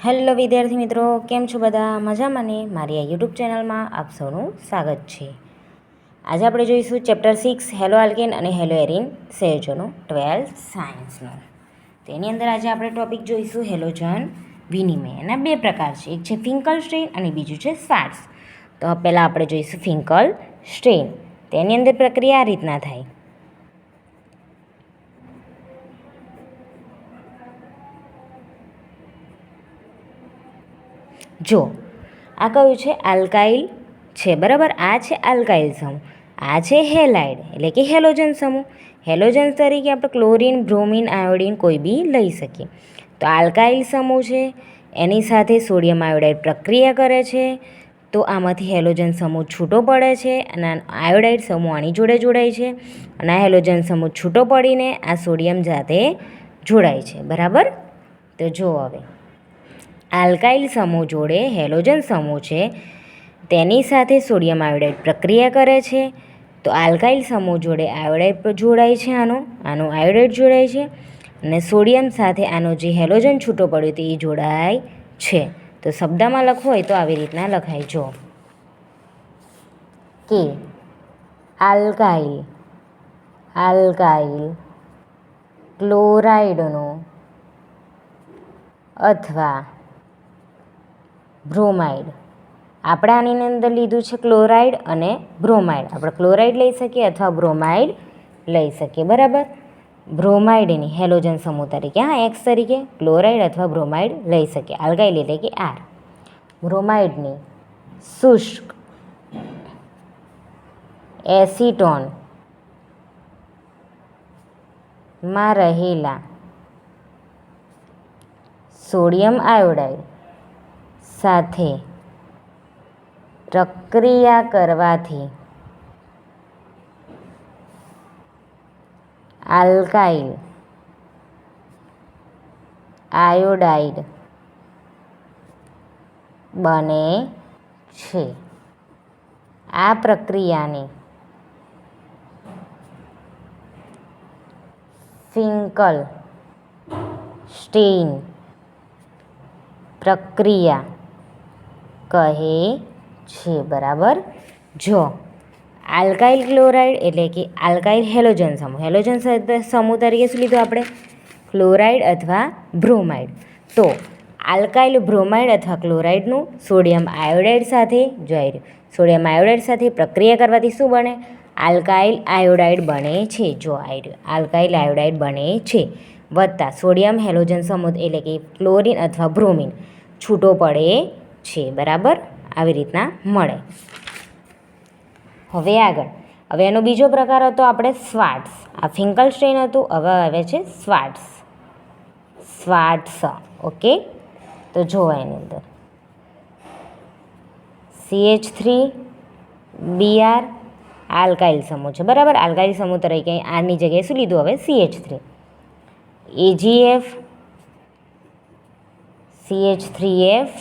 Hello વિદ્યાર્થી મિત્રો, કેમ છો બધા? મજામાં ને? મારી આ યુટ્યુબ ચેનલમાં આપ સૌનું સ્વાગત છે. આજે આપણે જોઈશું ચેપ્ટર 6 હેલો આલ્કેન અને હેલો એરિન સંયોજનો 12th સાયન્સનો. તેની અંદર આજે આપણે ટોપિક જોઈશું હેલોજન વિનિમય. એના બે પ્રકાર છે, એક છે ફિંકલસ્ટેઇન અને બીજું છે શ્વાર્ટ્ઝ. તો પહેલાં આપણે જોઈશું ફિંકલસ્ટેઇન. તેની અંદર પ્રક્રિયા આ રીતના થાય. જો આ કયું છે? આલ્કાઇલ છે, બરાબર. આ છે આલ્કાઇલ સમૂહ, આ છે હેલાઇડ એટલે કે હેલોજન સમૂહ. હેલોજન તરીકે આપણે ક્લોરીન, બ્રોમિન, આયોડિન કોઈ બી લઈ શકીએ. તો આલ્કાઇલ સમૂહ છે, એની સાથે સોડિયમ આયોડાઇડ પ્રક્રિયા કરે છે, તો આમાંથી હેલોજન સમૂહ છૂટો પડે છે અને આયોડાઇડ સમૂહ આની જોડે જોડાય છે અને આ હેલોજન સમૂહ છૂટો પડીને આ સોડિયમ સાથે જોડાય છે, બરાબર. તો જો હવે આલ્કાઇલ સમૂહ જોડે હેલોજન સમૂહ છે, તેની સાથે સોડિયમ આયોડાઇડ પ્રક્રિયા કરે છે, તો આલ્કાઇલ સમૂહ જોડે આયોડાઇડ જોડાય છે, આનો આયોડાઇડ જોડાય છે અને સોડિયમ સાથે આનો જે હેલોજન છૂટો પડ્યો તે એ જોડાય છે. તો શબ્દમાં લખવું હોય તો આવી રીતના લખાય. જો કે આલ્કાઇલ ક્લોરાઇડનો અથવા બ્રોમાઇડ. આપણે આની અંદર લીધું છે ક્લોરાઇડ અને બ્રોમાઇડ. આપણે ક્લોરાઇડ લઈ શકીએ અથવા બ્રોમાઇડ લઈ શકીએ, બરાબર. બ્રોમાઇડની હેલોજન સમૂહ તરીકે, એક્સ તરીકે ક્લોરાઇડ અથવા બ્રોમાઇડ લઈ શકીએ. આલ્કાઇલ એટલે કે આર. બ્રોમાઇડની શુષ્ક એસીટોનમાં રહેલા સોડિયમ આયોડાઇડ સાથે પ્રક્રિયા કરવાથી આલ્કાઇલ આયોડાઇડ બને છે. આ પ્રક્રિયાને ફિંકલસ્ટેઇન પ્રક્રિયા કહે છે, બરાબર. જો આલ્કાઇલ ક્લોરાઇડ એટલે કે આલ્કાઇલ હેલોજન સમૂહ, હેલોજન સમૂહ તરીકે શું લીધું આપણે? ક્લોરાઇડ અથવા બ્રોમાઇડ. તો આલ્કાઇલ બ્રોમાઇડ અથવા ક્લોરાઇડનું સોડિયમ આયોડાઇડ સાથે જોડાય, સોડિયમ આયોડાઇડ સાથે પ્રક્રિયા કરવાથી શું બને? આલ્કાઇલ આયોડાઇડ બને છે. જો આલ્કાઇલ આયોડાઇડ બને છે વત્તા સોડિયમ હેલોજન સમૂહ એટલે કે ક્લોરીન અથવા બ્રોમિન છૂટો પડે છે, બરાબર. આવી રીતના મળે. હવે આગળ, હવે એનો બીજો પ્રકાર હતો આપણે શ્વાર્ટ્ઝ. આ ફિંકલસ્ટેઇન હતું, હવે આવે છે શ્વાર્ટ્ઝ. ઓકે, તો જોવા એની અંદર CH3Br આલ્કાઇલ સમૂહ છે, બરાબર. આલ્કાઇલ સમૂહ તરીકે આરની જગ્યાએ શું લીધું? હવે CH3 AgF CH3F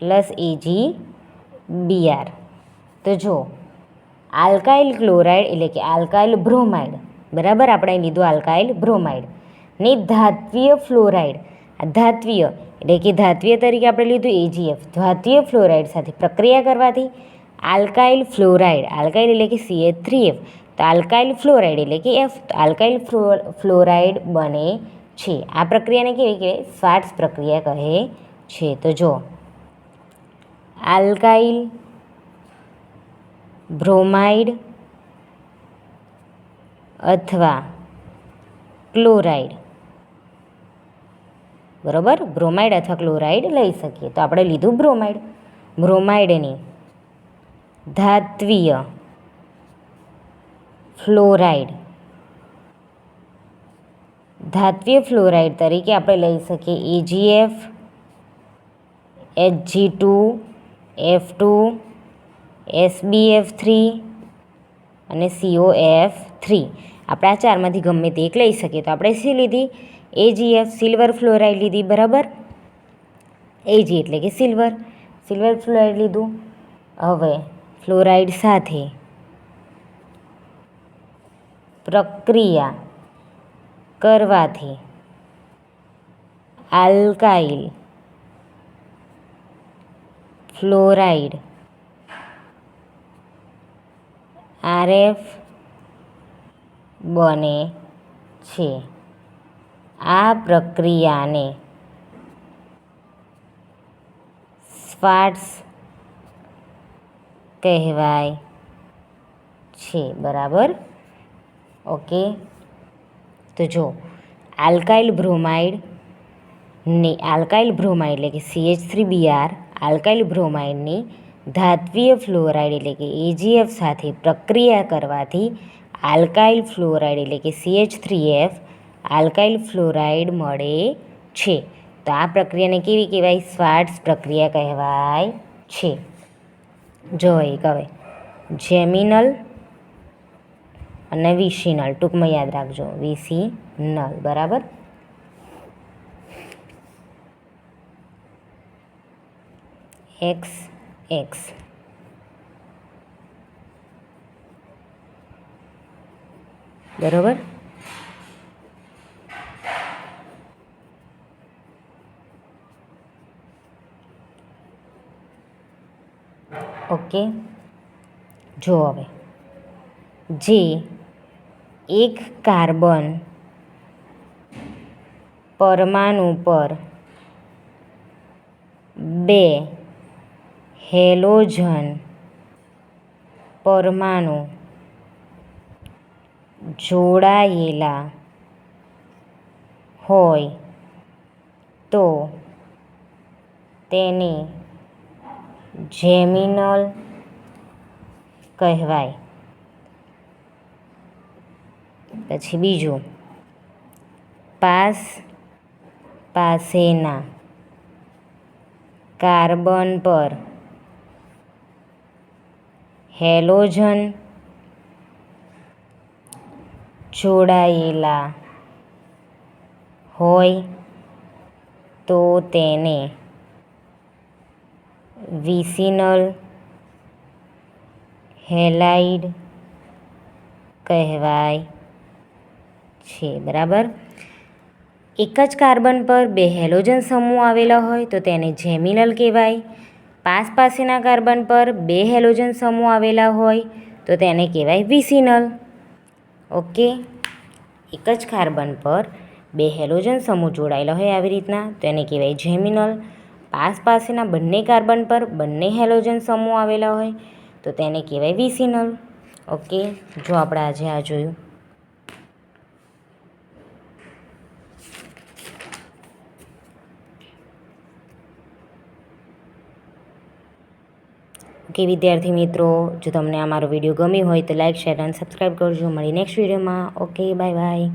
plus AgBr. તો જો આલ્કાઇલ ક્લોરાઇડ એટલે કે આલ્કાઇલ બ્રોમાઇડ, બરાબર. આપણે લીધું આલ્કાઇલ બ્રોમાઇડ ને ધાત્વીય ફ્લોરાઇડ. ધાત્વીય એટલે કે ધાત્વીય તરીકે આપણે લીધું AgF. ધાત્વીય ફ્લોરાઇડ સાથે પ્રક્રિયા કરવાથી આલ્કાઇલ ફ્લોરાઇડ, આલ્કાઇલ એટલે કે CH3F, તો આલ્કાઇલ ફ્લોરાઇડ એટલે કે F, તો આલ્કાઇલ ફ્લોરાઇડ બને છે. આ પ્રક્રિયાને કેવી કહેવાય? શ્વાર્ટ્ઝ પ્રક્રિયા કહે છે. તો જો આલ્કાઇલ બ્રોમાઇડ અથવા ક્લોરાઇડ, બરાબર. બ્રોમાઇડ અથવા ક્લોરાઇડ લઈ શકીએ. તો આપણે લીધું બ્રોમાઇડ. બ્રોમાઇડની ધાત્વીય ફ્લોરાઇડ, ધાત્વીય ફ્લોરાઇડ તરીકે આપણે લઈ શકીએ AgF, Hg2F2, SbF3 અને COF3. આપણે આ ચારમાંથી ગમે તે એક લઈ શકીએ. તો આપણે શું લીધી? AgF સિલ્વર ફ્લોરાઇડ લીધી, બરાબર. Ag એટલે કે સિલ્વર ફ્લોરાઇડ લીધું. હવે ફ્લોરાઇડ સાથે પ્રક્રિયા કરવાથી આલ્કાઇલ ફ્લોરાઇડ RF બને છે. આ પ્રક્રિયાને શ્વાર્ટ્ઝ કહેવાય છે. બરાબર. ઓકે, તો જો આલ્કાઇલ બ્રોમાઇડ એટલે કે CH3Br આલ્કાઇલ બ્રોમાઇડની ધાત્વીય ફ્લોરાઇડ એટલે કે AgF સાથે પ્રક્રિયા કરવાથી આલ્કાઇલ ફ્લોરાઇડ એટલે કે CH3F આલ્કાઇલ ફ્લોરાઇડ મળે છે. તો આ પ્રક્રિયાને કેવી કહેવાય? શ્વાર્ટ્ઝ પ્રક્રિયા કહેવાય છે. જો એક હવે જેમિનલ અને વિસિનલ, ટૂંકમાં યાદ રાખજો, વિસિનલ. બરાબર. XX બરાબર. ઓકે, જો હવે જે એક કાર્બન પરમાણુ પર 2 હેલોજન પરમાણુ જોડાયેલા હોય તો તેને જેમિનલ કહેવાય. પછી બીજું, પાસેના કાર્બન પર હેલોજન જોડાયેલા હોય તો તેને વિસિનલ હેલાઇડ કહેવાય છે. બરાબર. એક જ કાર્બન પર 2 હેલોજન સમૂહ આવેલા હોય તો તેને જેમિનલ કહેવાય. પાસેના કાર્બન પર 2 હેલોજન સમૂહ આવેલા હોય તો તેને કહેવાય વિસિનલ. ઓકે, એક જ કાર્બન પર 2 હેલોજન સમૂહ જોડાયેલા હોય આવી રીતના તો એને કહેવાય જેમિનલ. પાસેના બંને કાર્બન પર 2 હેલોજન સમૂહ આવેલા હોય તો તેને કહેવાય વિસિનલ. ઓકે, જો આપણે આજે આ જોયું. ઓકે વિદ્યાર્થી મિત્રો, જો તમને આ મારો વિડીયો ગમ્યો હોય તો લાઇક, શેર અને સબસ્ક્રાઈબ કરજો. મળી નેક્સ્ટ વિડીયોમાં. Okay, bye bye.